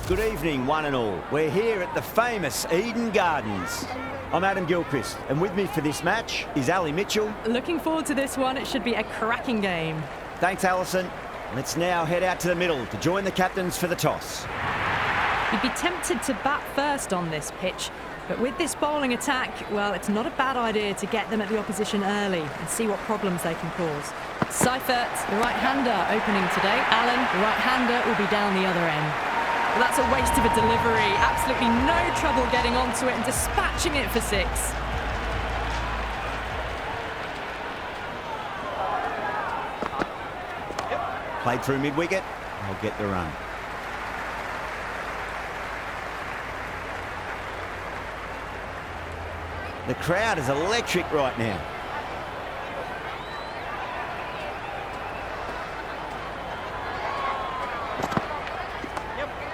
Good evening, one and all. We're here at the famous Eden Gardens. I'm Adam Gilchrist, and with me for this match is Ali Mitchell. Looking forward to this one. It should be a cracking game. Thanks, Alison. Let's now head out to the middle to join the captains for the toss. You'd be tempted to bat first on this pitch, but with this bowling attack, well, it's not a bad idea to get them at the opposition early and see what problems they can cause. Seifert, the right-hander, opening today. Allen, the right-hander, will be down the other end. Well, that's a waste of a delivery. Absolutely no trouble getting onto it and dispatching it for 6. Played through mid-wicket. I'll get the run. The crowd is electric right now.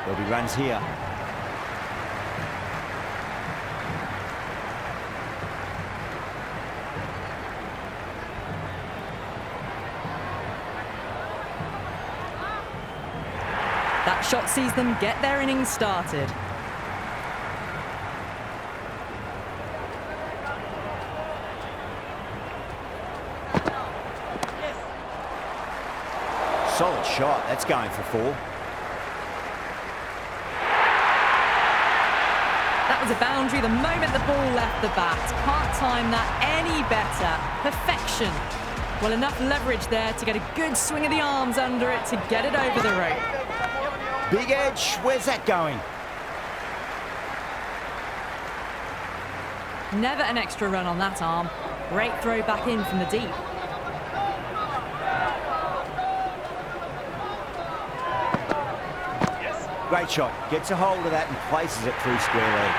There'll be runs here. That shot sees them get their innings started. Solid shot. That's going for 4. That was a boundary the moment the ball left the bat. Can't time that any better. Perfection. Well, enough leverage there to get a good swing of the arms under it to get it over the rope. Big edge. Where's that going? Never an extra run on that arm. Great throw back in from the deep. Great shot. Gets a hold of that and places it through square leg.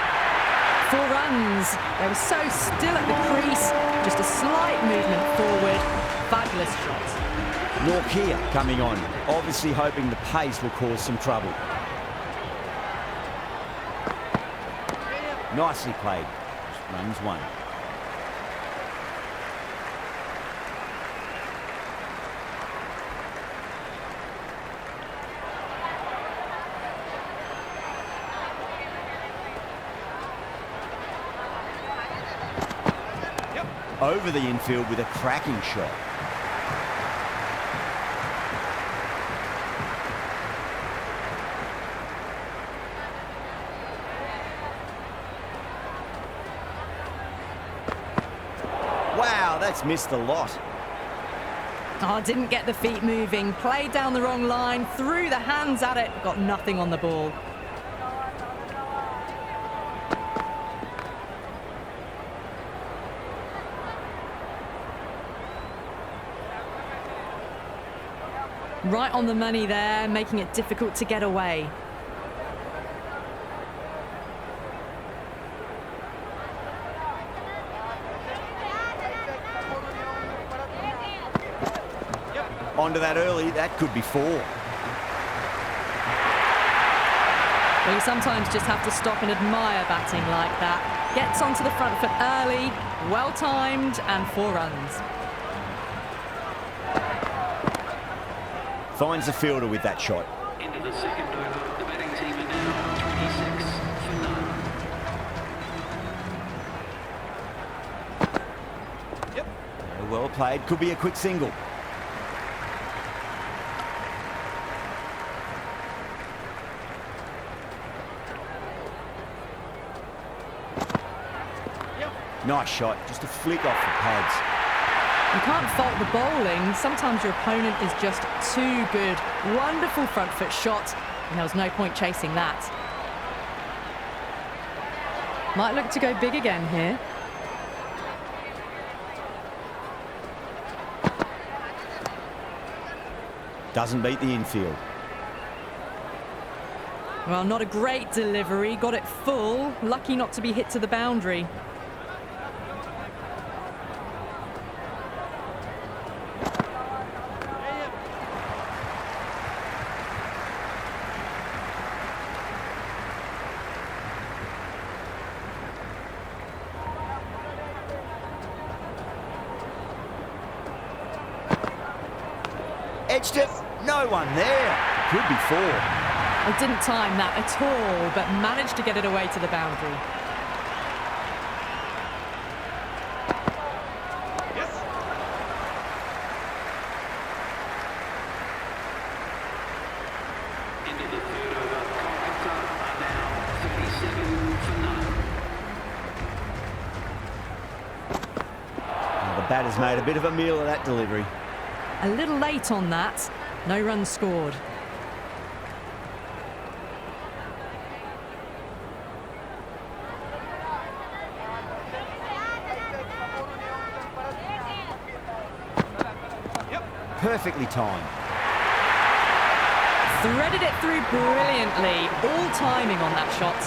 4 runs. They were so still at the crease. Just a slight movement forward. Fabulous shot. Norkia coming on, obviously hoping the pace will cause some trouble. Nicely played. Runs 1. Over the infield with a cracking shot. Wow, that's missed a lot. Oh, didn't get the feet moving. Played down the wrong line, threw the hands at it, got nothing on the ball. Right on the money there, making it difficult to get away. Onto that early, that could be 4. Well, you sometimes just have to stop and admire batting like that. Gets onto the front foot early, well timed, and 4 runs. Finds the fielder with that shot. Into the second over, the batting team are now 26 for 9. Yep. Well played, could be a quick single. Nice shot, just a flick off the pads. You can't fault the bowling. Sometimes your opponent is just too good. Wonderful front foot shot, and there was no point chasing that. Might look to go big again here. Doesn't beat the infield. Well, not a great delivery. Got it full. Lucky not to be hit to the boundary. Edged it. No one there. Could be 4. Oh, didn't time that at all, but managed to get it away to the boundary. Into the third over, Kolkata are now 37 for none. Well, the batter's made a bit of a meal of that delivery. A little late on that. No runs scored. Perfectly timed. Threaded it through brilliantly. All timing on that shot.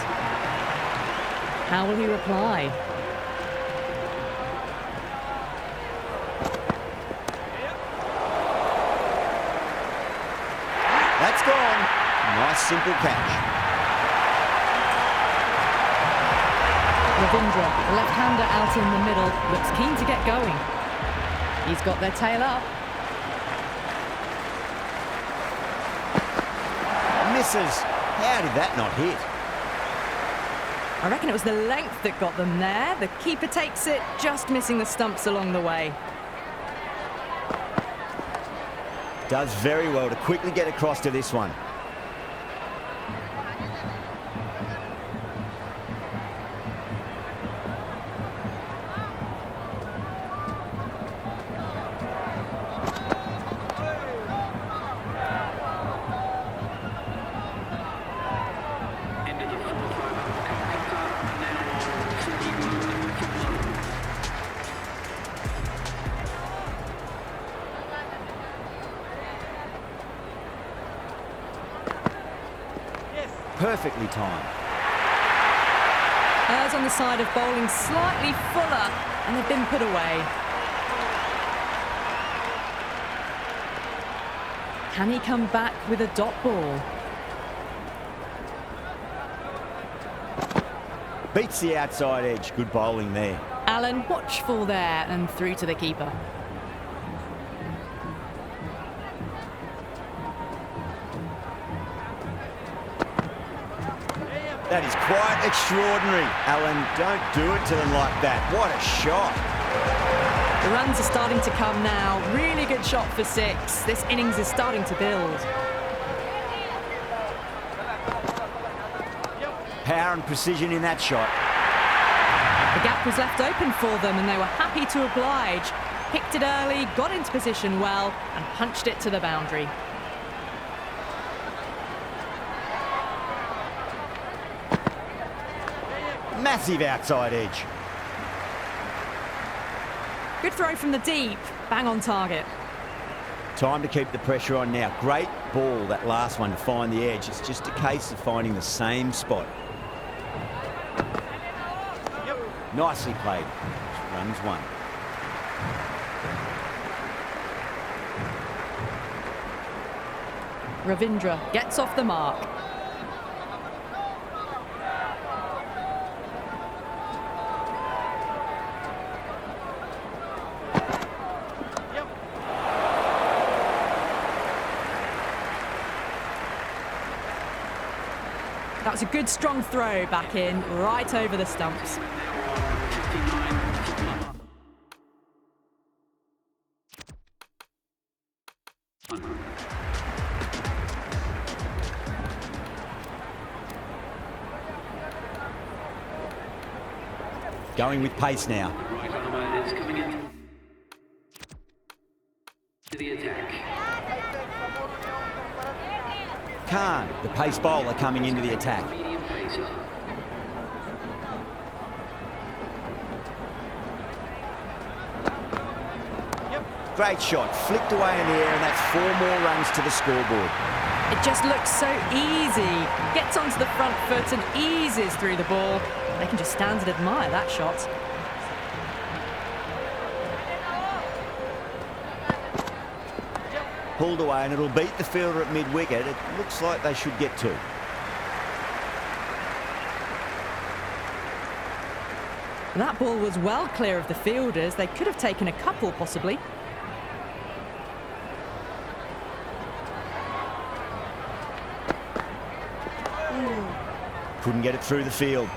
How will he reply? That's gone. Nice simple catch. Ravindra, the left-hander out in the middle, looks keen to get going. He's got their tail up. Misses. How did that not hit? I reckon it was the length that got them there. The keeper takes it, just missing the stumps along the way. Does very well to quickly get across to this one. Into the fourth over, Kolkata are now 31 for none. Perfectly timed. Errs on the side of bowling slightly fuller, and they've been put away. Can he come back with a dot ball? Beats the outside edge. Good bowling there. Allen watchful there and through to the keeper. That is quite extraordinary. Alan, don't do it to them like that. What a shot. The runs are starting to come now. Really good shot for 6. This innings is starting to build. Power and precision in that shot. The gap was left open for them and they were happy to oblige. Picked it early, got into position well and punched it to the boundary. Massive outside edge. Good throw from the deep, bang on target. Time to keep the pressure on now. Great ball, that last one, to find the edge. It's just a case of finding the same spot. Nicely played. Runs one. Ravindra gets off the mark. That was a good strong throw back in, right over the stumps. Going with pace now. Right armour is coming in to the attack. Khan, the pace bowler, coming into the attack. Medium pacer. Great shot. Flicked away in the air, and that's 4 more runs to the scoreboard. It just looks so easy. Gets onto the front foot and eases through the ball. They can just stand and admire that shot. Pulled away, and it'll beat the fielder at mid-wicket. It looks like they should get 2. That ball was well clear of the fielders. They could have taken a couple, possibly. Couldn't get it through the field.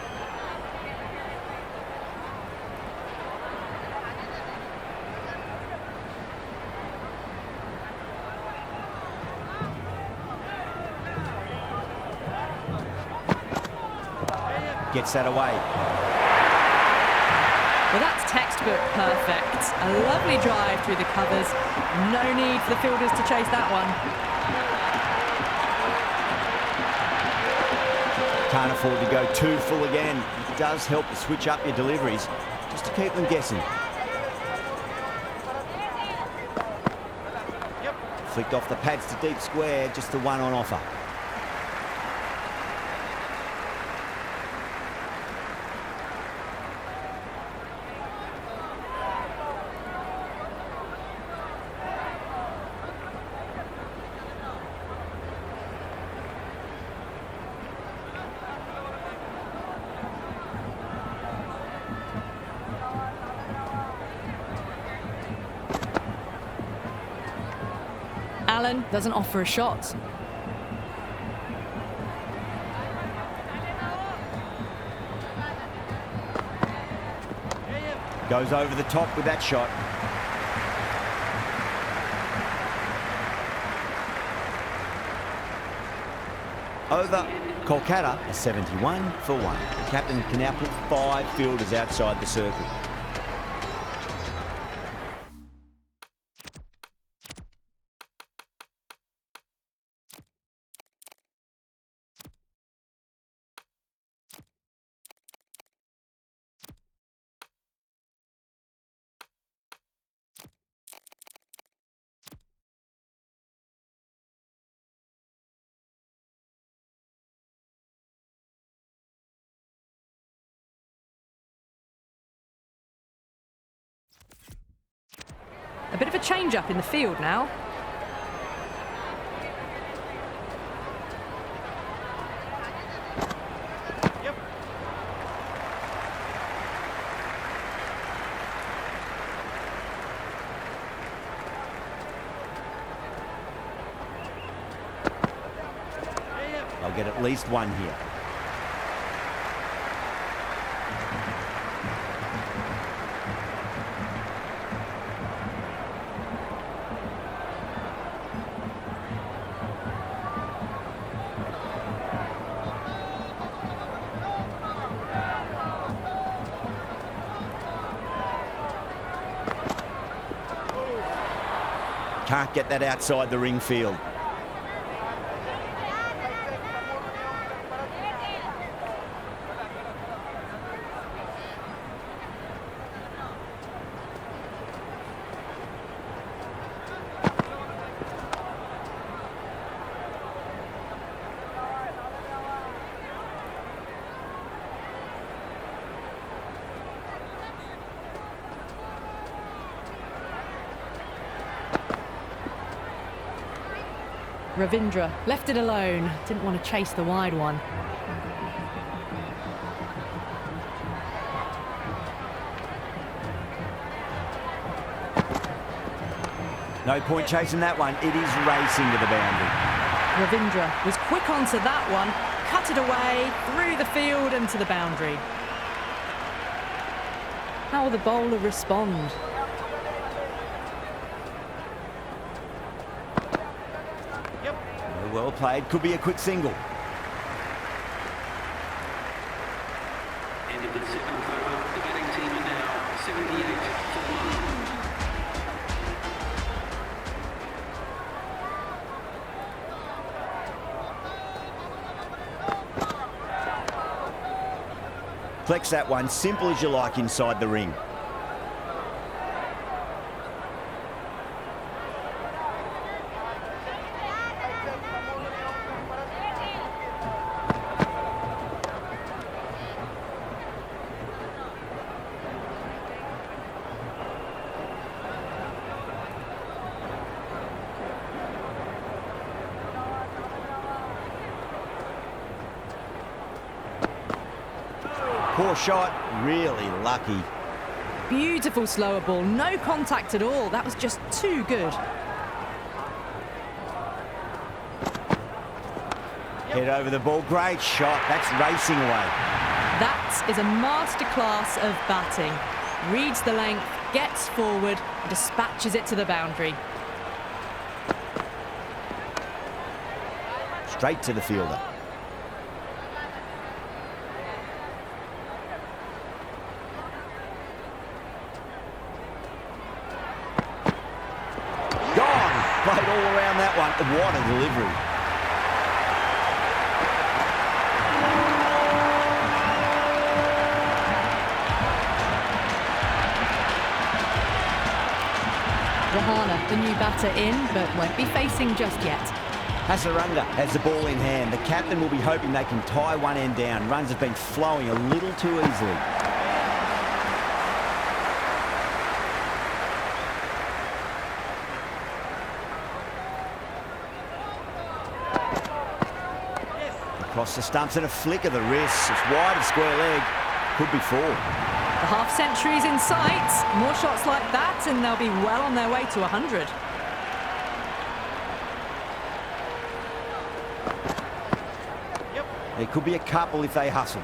Gets that away. Well, that's textbook perfect. A lovely drive through the covers. No need for the fielders to chase that one. Can't afford to go too full again. It does help to switch up your deliveries, just to keep them guessing. Flicked off the pads to deep square, just the one on offer. Allen doesn't offer a shot. Goes over the top with that shot. Over Kolkata, a 71 for 1. The captain can now put 5 fielders outside the circle. A bit of a change-up in the field now. They'll get at least one here. Can't get that outside the ring field. Ravindra left it alone. Didn't want to chase the wide one. No point chasing that one. It is racing to the boundary. Ravindra was quick onto that one, cut it away, through the field and to the boundary. How will the bowler respond? Well played. Could be a quick single. End of the second over. The batting team are now 78 for 1. Flex that one, simple as you like inside the ring. Poor shot, really lucky. Beautiful slower ball, no contact at all. That was just too good. Head over the ball. Great shot. That's racing away. That is a masterclass of batting. Reads the length, gets forward, and dispatches it to the boundary. Straight to the fielder. Gone. Played all around that one. What a delivery. Rahana, the new batter in, but won't be facing just yet. Hasaranga has the ball in hand. The captain will be hoping they can tie one end down. Runs have been flowing a little too easily. Across the stumps and a flick of the wrist. It's wide of square leg. Could be four. The half-century's in sight. More shots like that and they'll be well on their way to 100. There could be a couple if they hustle.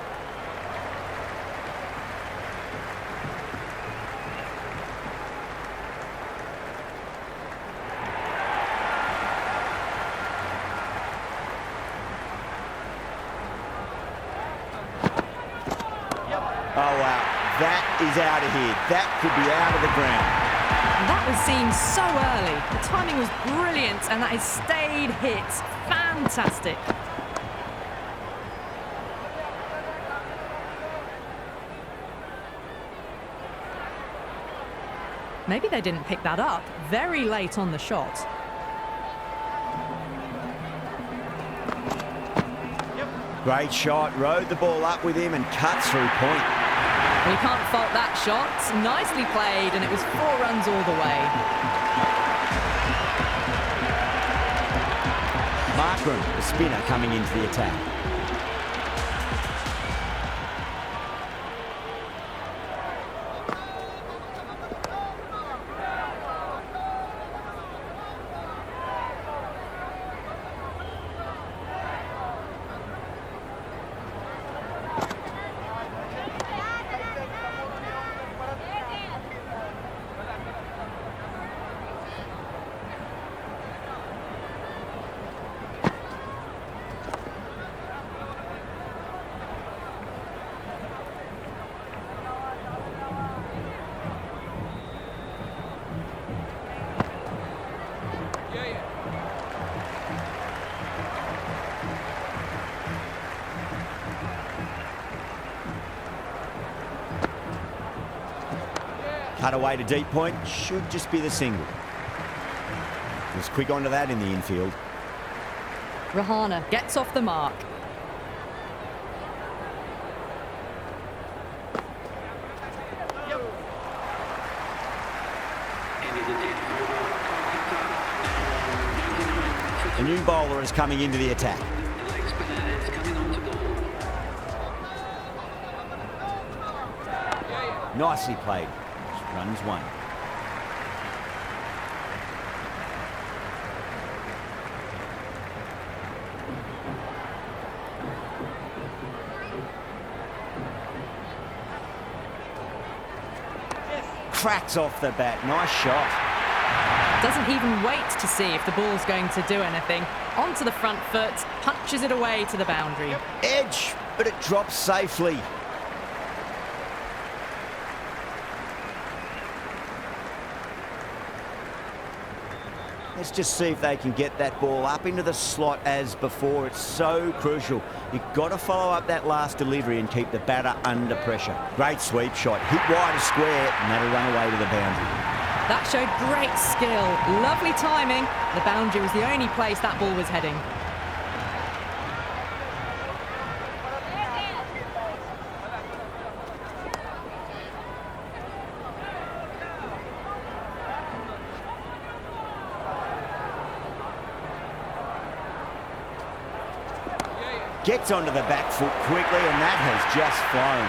Oh, wow. That is out of here. That could be out of the ground. That was seen so early. The timing was brilliant and that is stayed hit. Fantastic. Maybe they didn't pick that up very late on the shot. Great shot. Rode the ball up with him and cuts through point. Well, you can't fault that shot. Nicely played, and it was 4 runs all the way. Markram, the spinner, coming into the attack. Cut away to deep point, should just be the single. Was quick onto that in the infield. Rahana gets off the mark. A new bowler is coming into the attack. Nicely played. Runs one. Cracks off the bat. Nice shot. Doesn't even wait to see if the ball's going to do anything. Onto the front foot, punches it away to the boundary. Edge, but it drops safely. Let's just see if they can get that ball up into the slot as before. It's so crucial. You've got to follow up that last delivery and keep the batter under pressure. Great sweep shot. Hit wide of square, and that'll run away to the boundary. That showed great skill. Lovely timing. The boundary was the only place that ball was heading. Gets onto the back foot quickly, and that has just flown.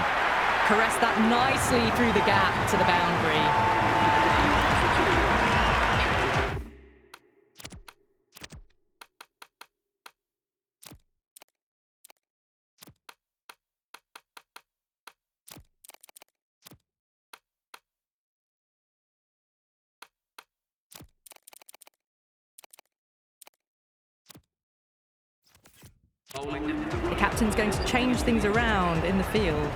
Caressed that nicely through the gap to the boundary. bowling them to The captain's going to change things around in the field.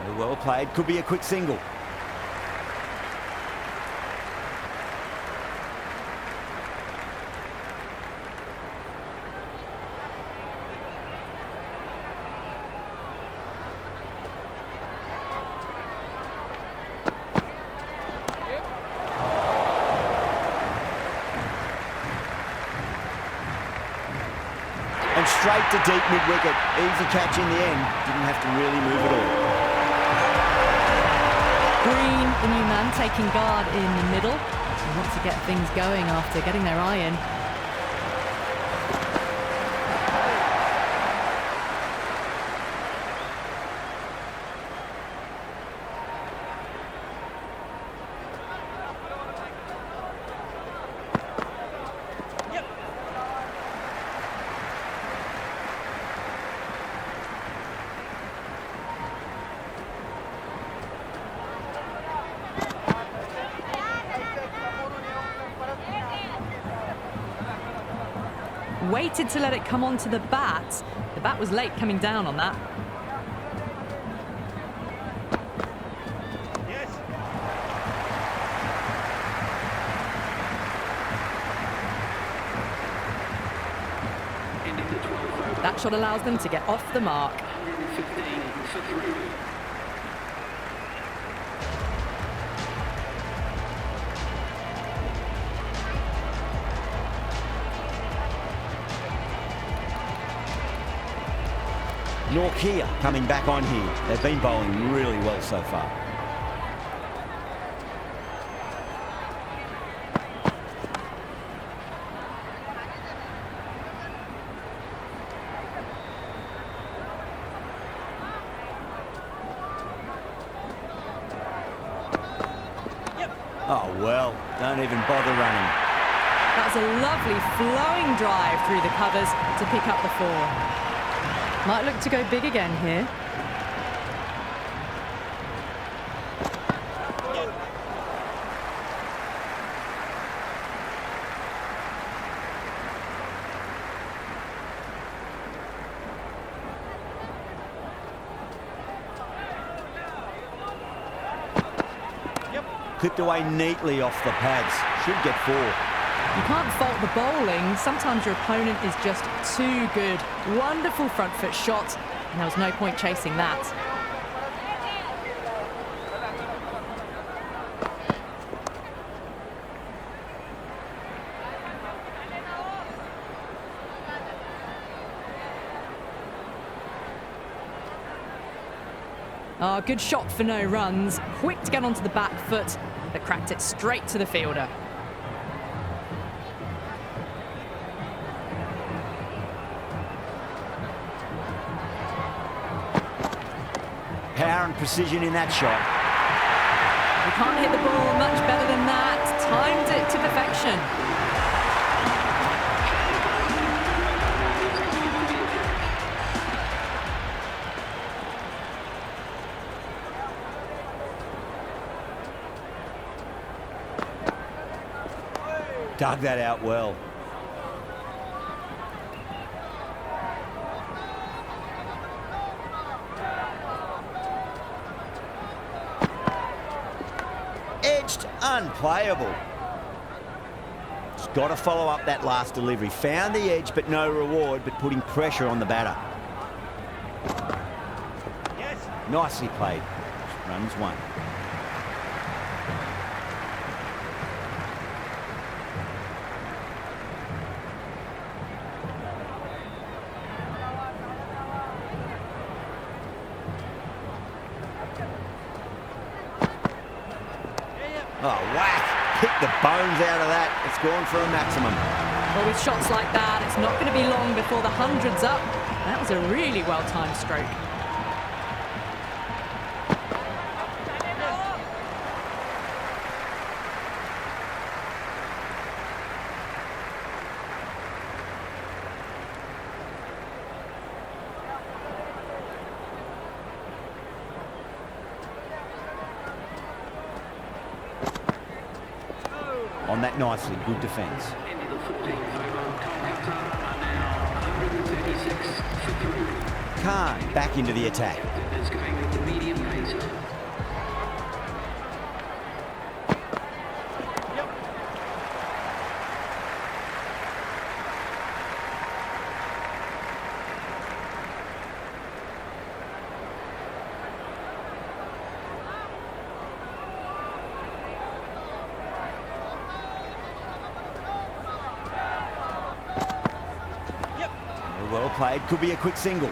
Very well played. Could be a quick single. And straight to deep mid-wicket. Easy catch in the end. Didn't have to really move at all. Green, the new man, taking guard in the middle. He wants to get things going after getting their eye in. Waited to let it come onto the bat. The bat was late coming down on that. end of the 12th over. That shot allows them to get off the mark. 115 for 3. Norkia coming back on here. They've been bowling really well so far. Oh, well, don't even bother running. That was a lovely flowing drive through the covers to pick up the 4. Might look to go big again here. Clipped away neatly off the pads. Should get 4. You can't fault the bowling. Sometimes your opponent is just too good. Wonderful front foot shot, and there was no point chasing that. Oh, good shot for no runs. Quick to get onto the back foot, but cracked it straight to the fielder. Power and precision in that shot. You can't hit the ball much better than that. Timed it to perfection. Dug that out well. Edged, unplayable. Just got to follow up that last delivery. Found the edge, but no reward, but putting pressure on the batter. Yes. Nicely played. Runs 1. Oh, whack. Hit the bones out of that. It's gone for a maximum. Well, with shots like that, it's not going to be long before the 100's up. That was a really well-timed stroke. on that nicely. Good defence. Into the 14th over. Kolkata are now 136 for 3. Khan back into the attack. Is going with the medium pacer. Well played. Could be a quick single.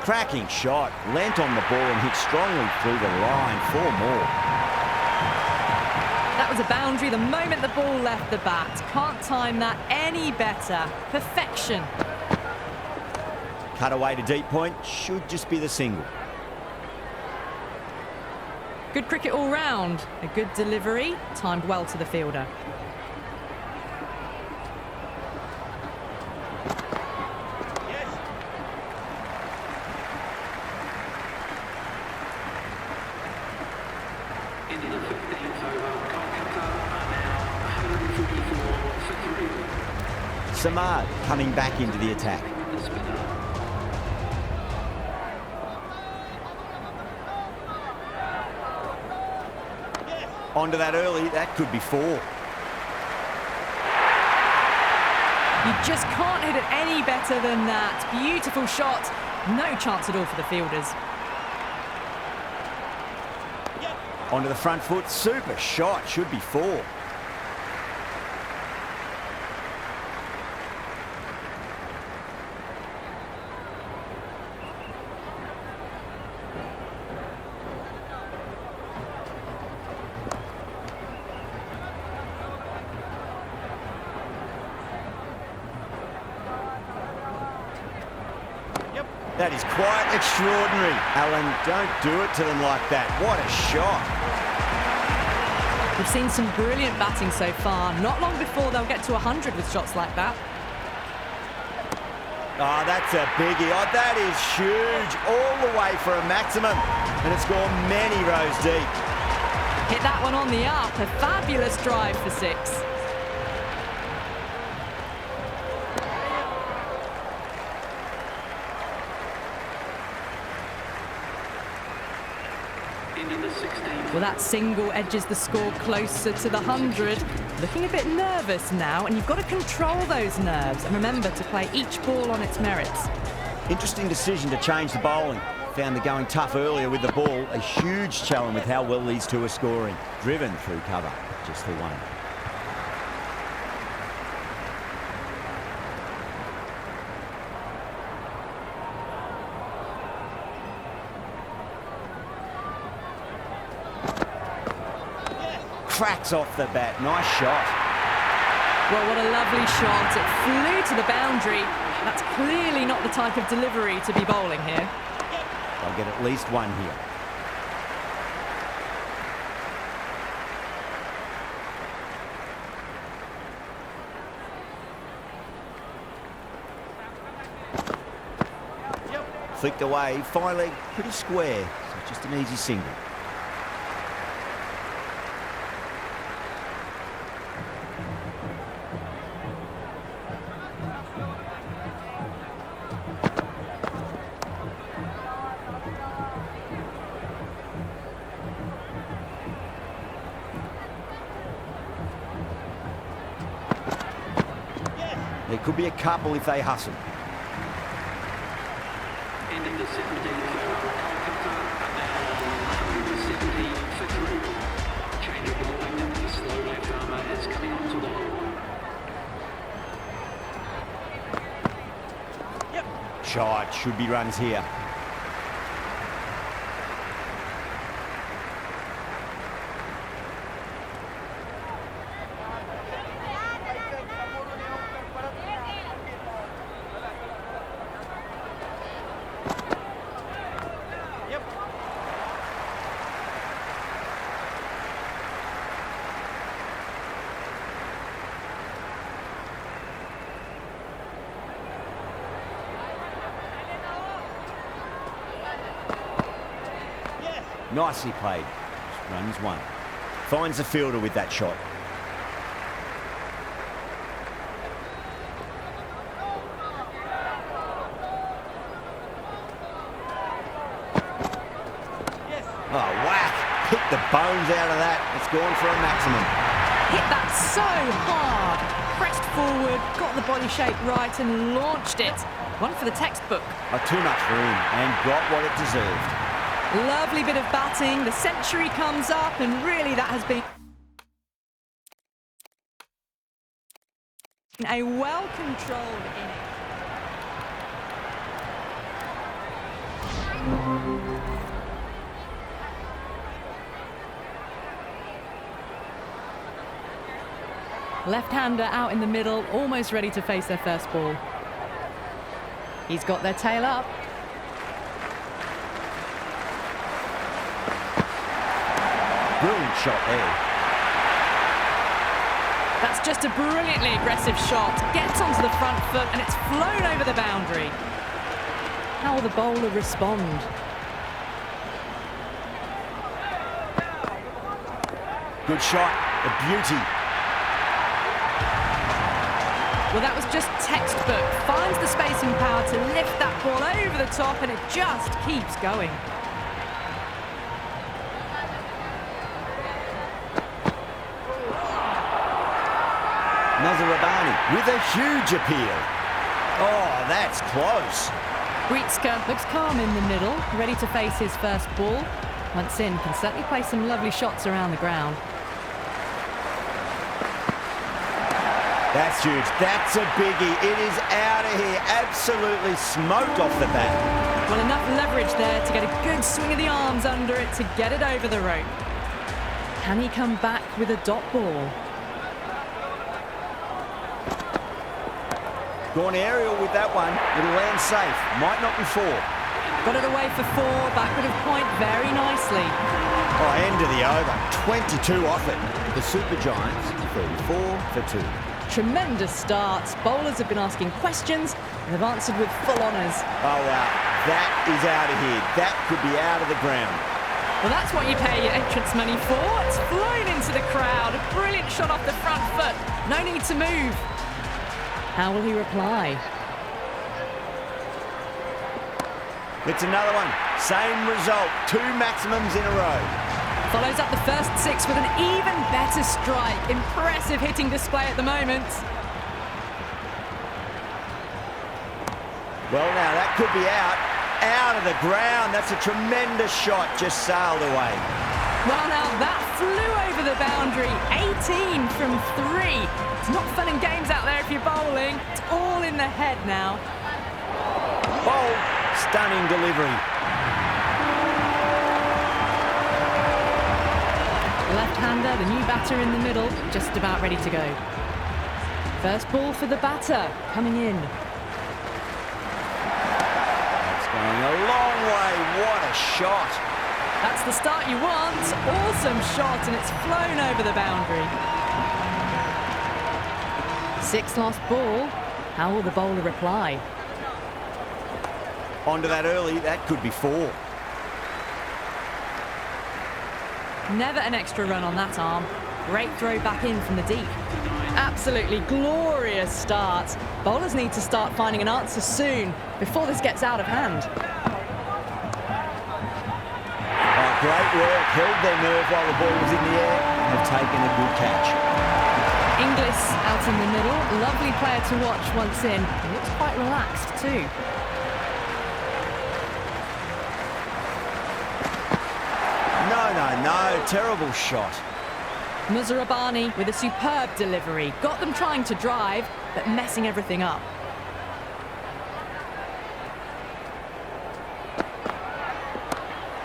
Cracking shot, leant on the ball and hit strongly through the line. 4 more. That was a boundary the moment the ball left the bat. Can't time that any better. Perfection. Cut away to deep point, should just be the single. Good cricket all round. A good delivery, timed well to the fielder. Into the 15th over. Kolkata are now 144 for 3. Samad coming back into the attack. The spinner. Onto that early, that could be 4. You just can't hit it any better than that. Beautiful shot. No chance at all for the fielders. Onto the front foot, super shot, should be 4. That is quite extraordinary. Alan, don't do it to them like that. What a shot. We've seen some brilliant batting so far. Not long before they'll get to 100 with shots like that. Oh, that's a biggie. Oh, that is huge. All the way for a maximum. And it's gone many rows deep. Hit that one on the up. A fabulous drive for 6. Into the 16th. Well, that single edges the score closer to the 100. Looking a bit nervous now, and you've got to control those nerves and remember to play each ball on its merits. Interesting decision to change the bowling. Found the going tough earlier with the ball. A huge challenge with how well these two are scoring. Driven through cover, just the 1. Cracks off the bat. Nice shot. Well, what a lovely shot. It flew to the boundary. That's clearly not the type of delivery to be bowling here. They'll get at least 1 here. Flicked away, finally pretty square. So just an easy single. There could be a couple if they hustle. Into the 17th over. Kolkata are now 170 for 3. Change of bowling. The slow left armour is coming onto the hole. Shot, should be runs here. Nicely played. Runs one. Finds the fielder with that shot. Oh, whack. Hit the bones out of that. It's gone for a maximum. Hit that so hard. Pressed forward, got the body shape right and launched it. One for the textbook. Oh, too much for him and got what it deserved. Lovely bit of batting. The century comes up and really that has been a well-controlled inning. Left-hander out in the middle, almost ready to face their first ball. He's got their tail up. Brilliant shot there. That's just a brilliantly aggressive shot. Gets onto the front foot and it's flown over the boundary. How will the bowler respond? Good shot. A beauty. Well, that was just textbook. Finds the space and power to lift that ball over the top and it just keeps going. Nazarabani with a huge appeal. Oh, that's close. Wheatska looks calm in the middle, ready to face his first ball. Once in, can certainly play some lovely shots around the ground. That's huge. That's a biggie. It is out of here. Absolutely smoked off the bat. Well, enough leverage there to get a good swing of the arms under it to get it over the rope. Can he come back with a dot ball? Gone aerial with that one. It'll land safe. Might not be four. Got it away for four. Backward of point very nicely. Oh, end of the over. 22 off it. The Super Giants, 34 for 2. Tremendous starts. Bowlers have been asking questions and have answered with full honours. Oh, wow. That is out of here. That could be out of the ground. Well, that's what you pay your entrance money for. It's flown into the crowd. A brilliant shot off the front foot. No need to move. How will he reply? It's another one. Same result. 2 maximums in a row. Follows up the first 6 with an even better strike. Impressive hitting display at the moment. Well, now that could be out. Out of the ground. That's a tremendous shot. Just sailed away. Well, now that flew over the boundary. 18 from 3. It's not fun and games out there if you're bowling. It's all in the head now. Bold. Stunning delivery. Left-hander, the new batter in the middle, just about ready to go. First ball for the batter, coming in. That's going a long way. What a shot. That's the start you want. Awesome shot, and it's flown over the boundary. 6th last ball. How will the bowler reply? Onto that early. That could be 4. Never an extra run on that arm. Great throw back in from the deep. Absolutely glorious start. Bowlers need to start finding an answer soon before this gets out of hand. Oh, great work. Held their nerve while the ball was in the air and have taken a good catch. Inglis out in the middle. Lovely player to watch once in. He looks quite relaxed too. No, terrible shot. Muzarabani with a superb delivery. Got them trying to drive, but messing everything up.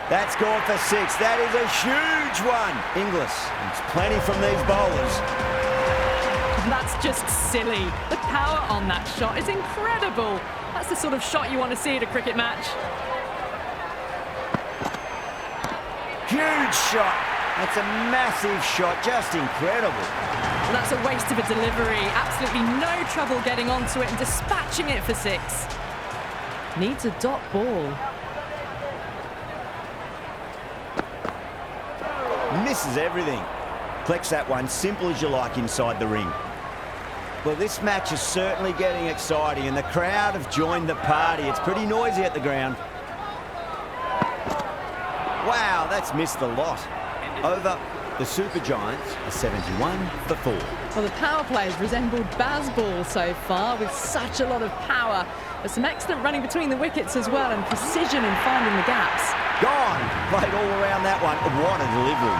That's gone for 6. That is a huge one. Inglis needs plenty from these bowlers. That's just silly. The power on that shot is incredible. That's the sort of shot you want to see at a cricket match. Huge shot. That's a massive shot. Just incredible. Well, that's a waste of a delivery. Absolutely no trouble getting onto it and dispatching it for 6. Needs a dot ball. misses everything. Flex that one, simple as you like inside the ring. Well, this match is certainly getting exciting and the crowd have joined the party. It's pretty noisy at the ground. Wow, that's missed the lot. Over the Super Giants are 71 for 4. Well, the power play has resembled baseball so far with such a lot of power. There's some excellent running between the wickets as well and precision in finding the gaps. Gone! Played all around that one. What a delivery.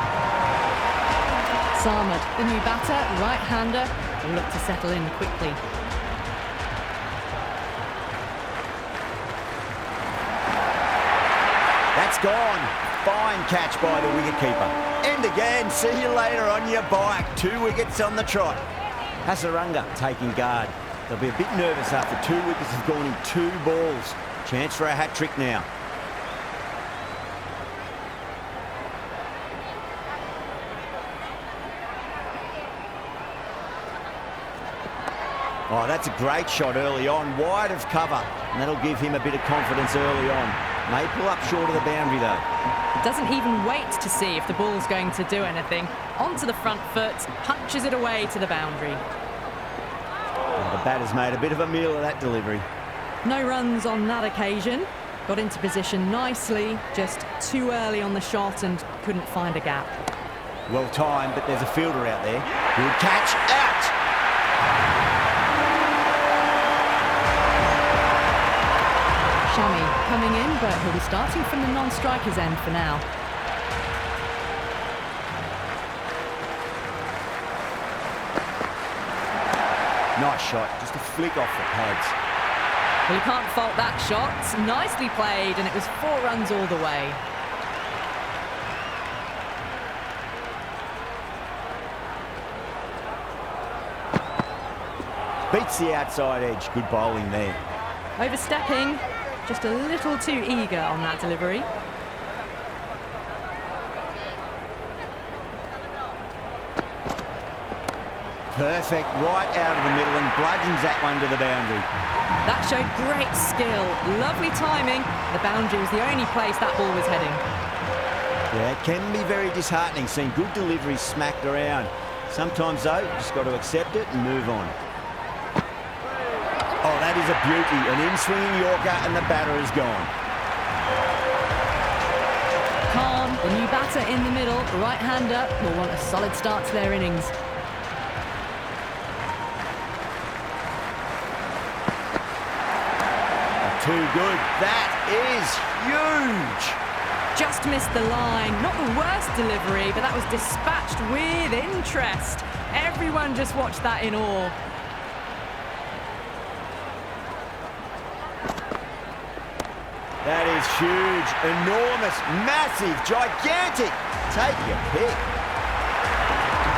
Samad, the new batter, right-hander, will look to settle in quickly. That's gone. Fine catch by the wicketkeeper. And again, see you later on your bike. 2 wickets on the trot. Hasaranga taking guard. They'll be a bit nervous after 2 wickets have gone in 2 balls. Chance for a hat-trick now. Oh, that's a great shot early on, wide of cover, and that'll give him a bit of confidence early on. May pull up short of the boundary though. Doesn't even wait to see if the ball's going to do anything. Onto the front foot, punches it away to the boundary. Well, the batter's made a bit of a meal of that delivery. No runs on that occasion. Got into position nicely, just too early on the shot and couldn't find a gap. Well timed, but there's a fielder out there. Good catch, out! Shami coming in, but he'll be starting from the non-striker's end for now. Nice shot, just a flick off the pads. Well, you can't fault that shot. Nicely played, and it was 4 runs all the way. Beats the outside edge, good bowling there. Overstepping, just a little too eager on that delivery. Perfect, right out of the middle and bludgeons that one to the boundary. That showed great skill, lovely timing. The boundary was the only place that ball was heading. Yeah, it can be very disheartening seeing good deliveries smacked around. Sometimes though, you just got to accept it and move on. Oh, that is a beauty, an in-swinging Yorker and the batter is gone. Khan, the new batter in the middle, right-hander, will want a solid start to their innings. Too good. That is huge. Just missed the line. Not the worst delivery, but that was dispatched with interest. Everyone just watched that in awe. That is huge, enormous, massive, gigantic. Take your pick.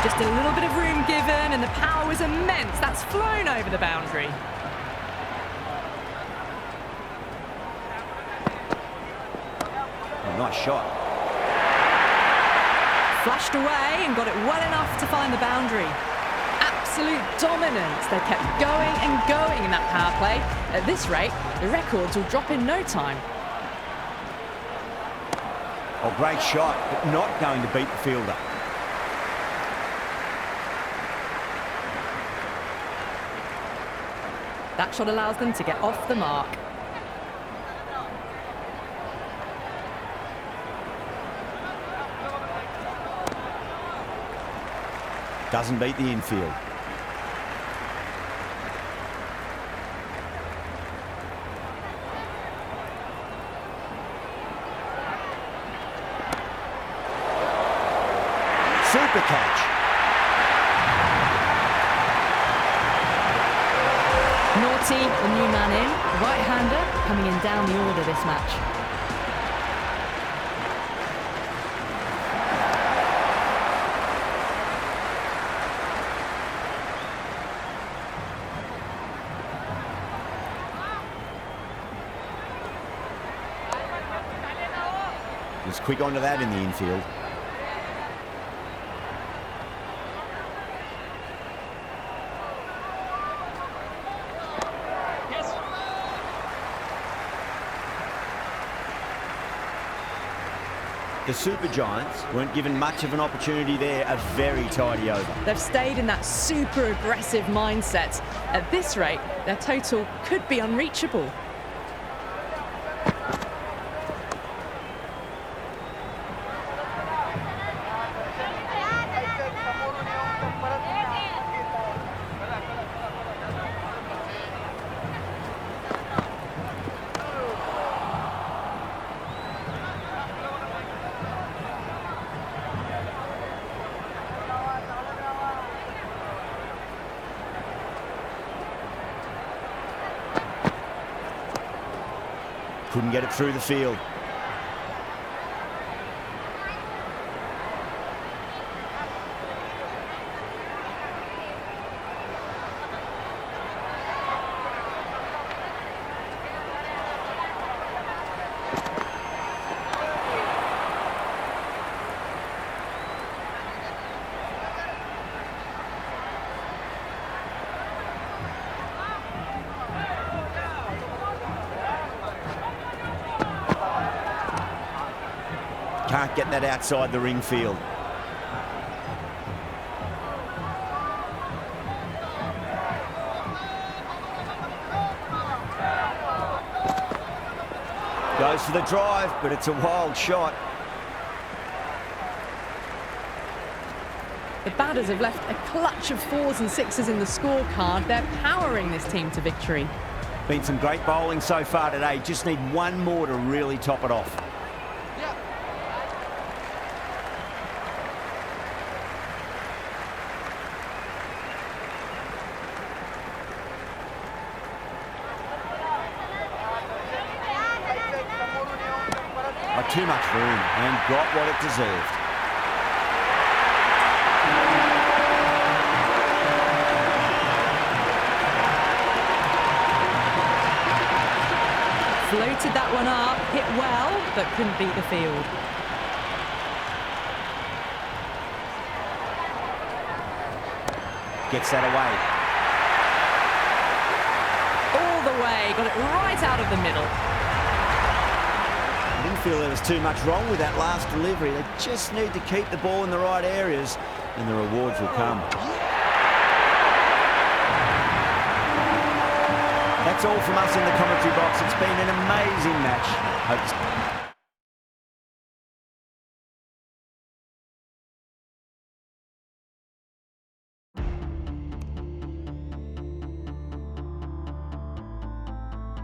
Just a little bit of room given, and the power was immense. That's flown over the boundary. Nice shot. Flashed away and got it well enough to find the boundary. Absolute dominance. They kept going and going in that power play. At this rate, the records will drop in no time. Oh, great shot, but not going to beat the fielder. That shot allows them to get off the mark. Doesn't beat the infield. Super catch. Naughty, the new man in. Right-hander coming in down the order this match. Was quick onto that in the infield. The Super Giants weren't given much of an opportunity there. A very tidy over. They've stayed in that super aggressive mindset. At this rate, their total could be unreachable. Couldn't get it through the field. Can't get that outside the ring field. Goes for the drive, but it's a wild shot. The batters have left a clutch of 4s and 6s in the scorecard. They're powering this team to victory. Been some great bowling so far today. Just need one more to really top it off. Too much room and got what it deserved. Floated that one up, hit well, but couldn't beat the field. Gets that away. All the way, got it right out of the middle. I didn't feel there was too much wrong with that last delivery. They just need to keep the ball in the right areas and the rewards will come. That's all from us in the commentary box. It's been an amazing match. Hope